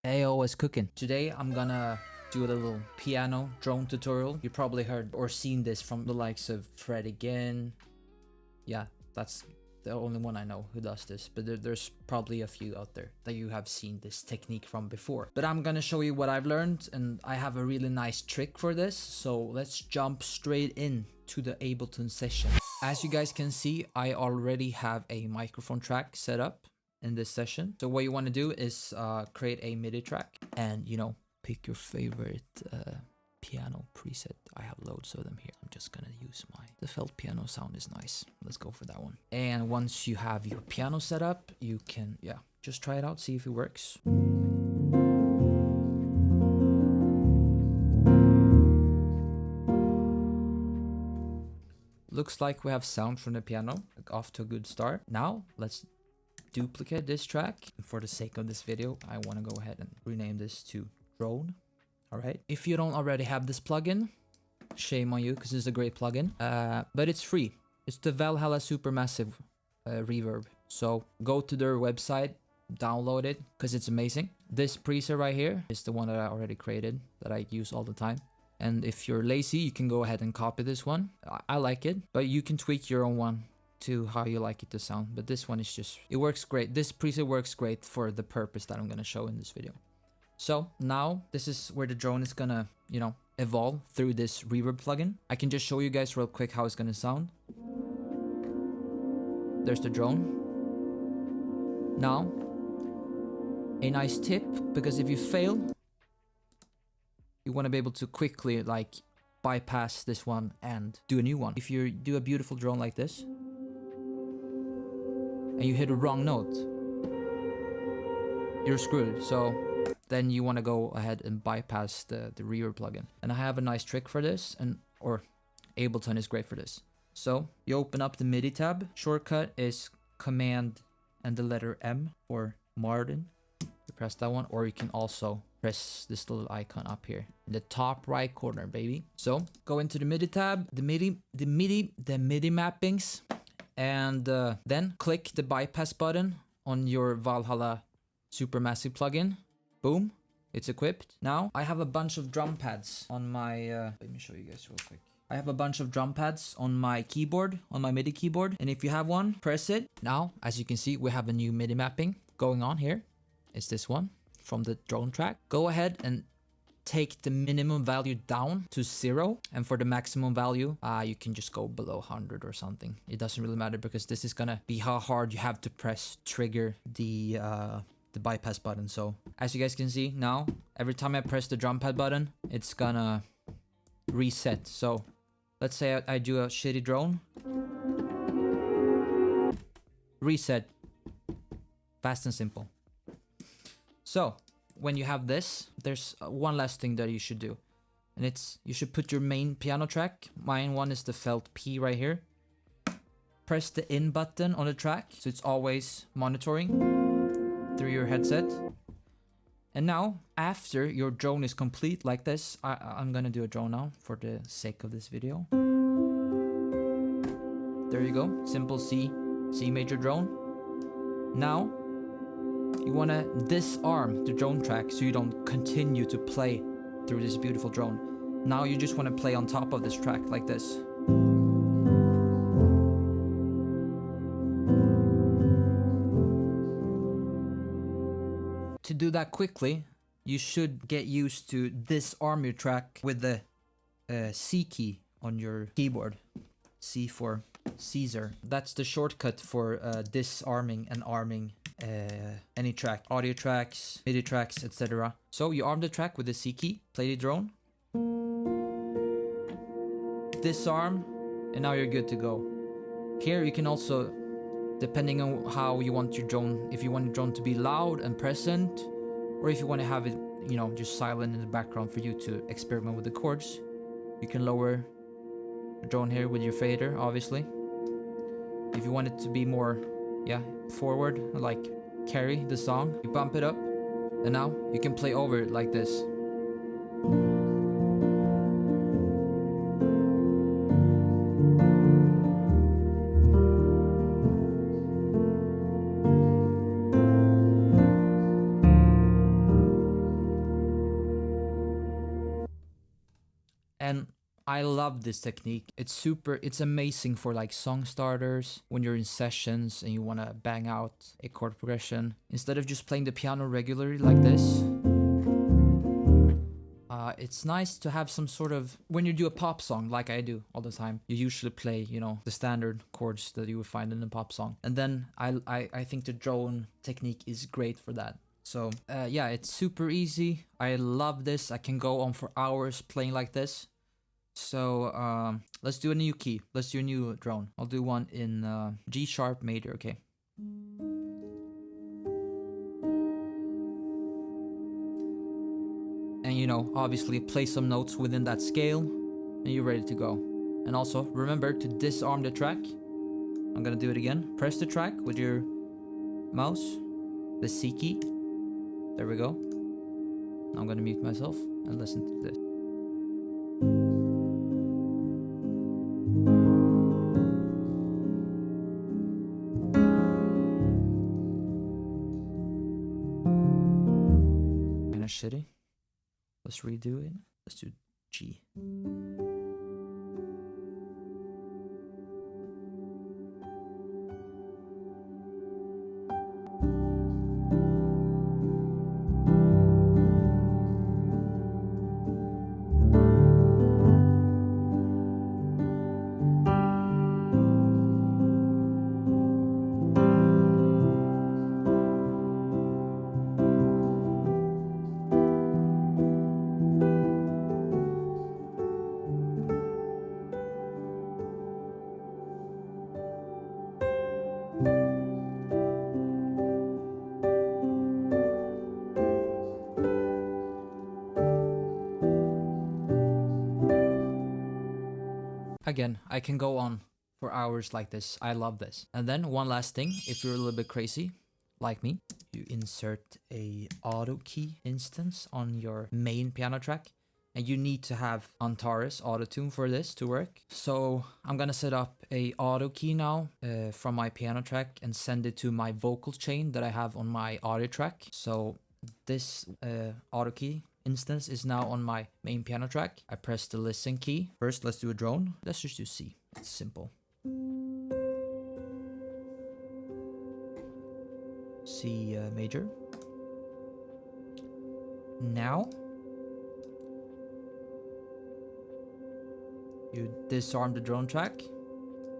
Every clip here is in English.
Ayo is cooking. Today I'm gonna do a little piano drone tutorial. You probably heard or seen this from the likes of Fred again. Yeah, that's the only one I know who does this, but there's probably a few out there that you have seen this technique from before. But I'm gonna show you what I've learned, and I have a really nice trick for this, so let's jump straight in to the Ableton session. As you guys can see, I already have a microphone track set up in this session. So what you want to do is create a MIDI track and, you know, pick your favorite piano preset. I have loads of them here. I'm just gonna use the felt piano sound is nice. Let's go for that one. And once you have your piano set up, you can, yeah, just try it out, see if it works. Looks like we have sound from the piano, off to a good start. Now let's duplicate this track. And for the sake of this video, I want to go ahead and rename this to Drone. All right. If you don't already have this plugin, shame on you, because it's a great plugin. But it's free. It's the Valhalla Supermassive Reverb. So go to their website, download it, because it's amazing. This preset right here is the one that I already created, that I use all the time. And if you're lazy, you can go ahead and copy this one. I like it, but you can tweak your own one to how you like it to sound. But this one is just, it works great. This preset works great for the purpose that I'm going to show in this video. So now this is where the drone is gonna, you know, evolve through this reverb plugin. I can just show you guys real quick how it's gonna sound. There's the drone. Now, a nice tip, because if you fail, you want to be able to quickly like bypass this one and do a new one. If you do a beautiful drone like this and you hit a wrong note, you're screwed. So then you want to go ahead and bypass the reverb plugin. And I have a nice trick for this, or Ableton is great for this. So you open up the MIDI tab. Shortcut is Command and the letter M for Martin. You press that one, or you can also press this little icon up here in the top right corner, baby. So go into the MIDI tab, the MIDI mappings, and then click the bypass button on your Valhalla Supermassive plugin. Boom, it's equipped. Now I have a bunch of drum pads on my, let me show you guys real quick. I have a bunch of drum pads on my keyboard, on my MIDI keyboard. And if you have one, press it. Now, as you can see, we have a new MIDI mapping going on here. It's this one from the drone track. Go ahead and take the minimum value down to 0. And for the maximum value, you can just go below 100 or something. It doesn't really matter, because this is gonna be how hard you have to press trigger the bypass button. So as you guys can see now, every time I press the drum pad button, it's gonna reset. So let's say I do a shitty drone. Reset. Fast and simple. So when you have this, there's one last thing that you should do. And it's, you should put your main piano track. Mine one is the felt P right here. Press the in button on the track, so it's always monitoring through your headset. And now, after your drone is complete like this, I'm gonna do a drone now for the sake of this video. There you go, simple C major drone. Now, you wanna disarm the drone track so you don't continue to play through this beautiful drone. Now you just wanna play on top of this track like this. To do that quickly, you should get used to disarm your track with the C key on your keyboard. C for Caesar. That's the shortcut for disarming and arming any track. Audio tracks, MIDI tracks, etc. So you arm the track with the C key, play the drone, disarm, and now you're good to go. Here you can also, depending on how you want your drone, if you want your drone to be loud and present, or if you want to have it, you know, just silent in the background for you to experiment with the chords, you can lower the drone here with your fader, obviously. If you want it to be more, yeah, forward, like carry the song, you bump it up, and now you can play over it like this. And I love this technique. It's amazing for like song starters when you're in sessions and you want to bang out a chord progression. Instead of just playing the piano regularly like this, it's nice to have some sort of, when you do a pop song like I do all the time, you usually play, you know, the standard chords that you would find in a pop song. And then I think the drone technique is great for that. So yeah, it's super easy. I love this. I can go on for hours playing like this. So let's do a new key. Let's do a new drone. I'll do one in G sharp major, okay. And you know, obviously play some notes within that scale and you're ready to go. And also remember to disarm the track. I'm gonna do it again. Press the track with your mouse, the C key. There we go. Now I'm gonna mute myself and listen to this. Kinda shitty. Let's redo it. Let's do G. Again, I can go on for hours like this. I love this. And then one last thing, if you're a little bit crazy, like me, you insert a auto key instance on your main piano track. And you need to have Antares Autotune for this to work. So I'm gonna set up a auto key now from my piano track and send it to my vocal chain that I have on my audio track. So this auto key instance is now on my main piano track. I press the listen key. First, let's do a drone. Let's just do C. It's simple. C major. Now, you disarm the drone track.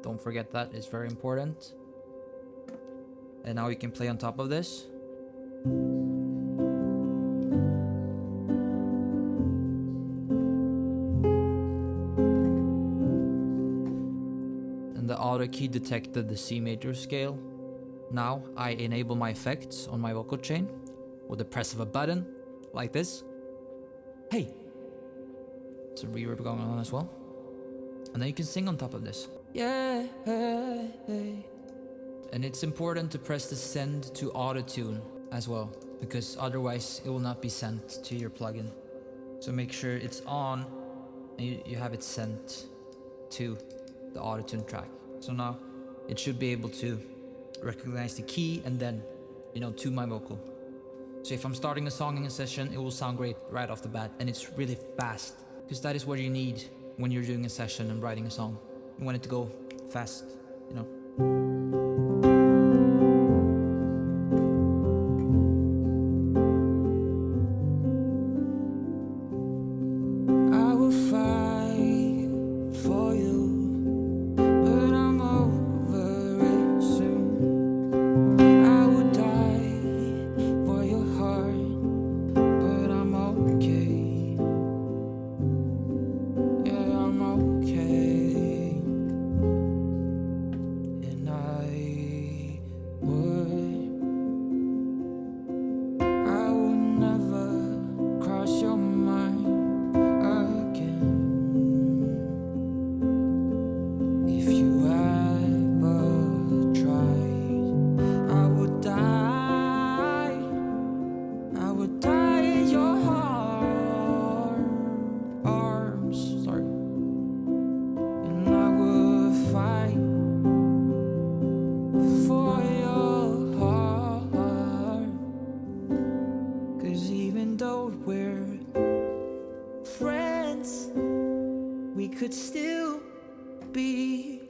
Don't forget that, it's very important. And now you can play on top of this. The auto key detected the C major scale. Now I enable my effects on my vocal chain with the press of a button, like this. Hey! Some reverb going on as well. And then you can sing on top of this. Yeah. And it's important to press the send to autotune as well, because otherwise it will not be sent to your plugin. So make sure it's on and you have it sent to the autotune track. So now it should be able to recognize the key and then, you know, to my vocal. So if I'm starting a song in a session, it will sound great right off the bat, and it's really fast, because that is what you need when you're doing a session and writing a song. You want it to go fast, you know. we could still be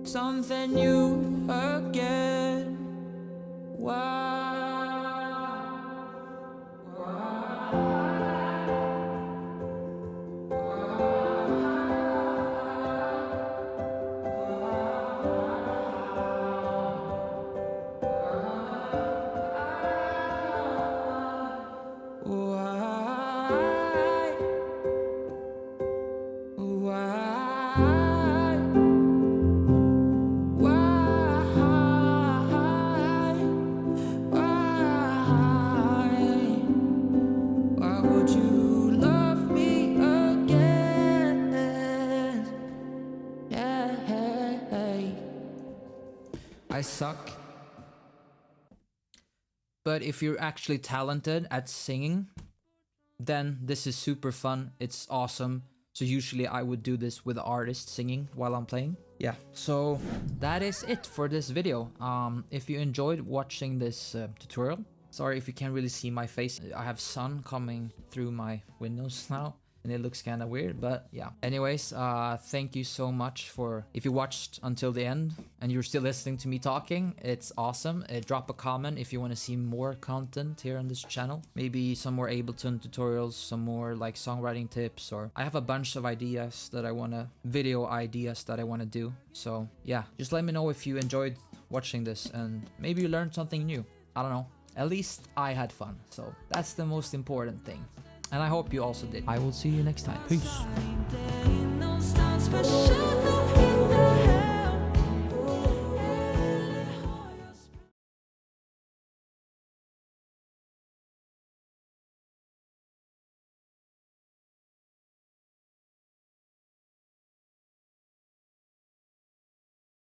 something new again. Why? I suck. But if you're actually talented at singing, then this is super fun. It's awesome. So usually I would do this with the artist singing while I'm playing. Yeah, so that is it for this video. If you enjoyed watching this tutorial, sorry if you can't really see my face. I have sun coming through my windows now, and it looks kind of weird, but yeah. Anyways, thank you so much for, if you watched until the end and you're still listening to me talking, it's awesome. Drop a comment if you want to see more content here on this channel. Maybe some more Ableton tutorials, some more like songwriting tips, or I have a bunch of ideas that I want to, video ideas that I want to do. So yeah, just let me know if you enjoyed watching this and maybe you learned something new. I don't know. At least I had fun. So that's the most important thing. And I hope you also did. I will see you next time. Peace.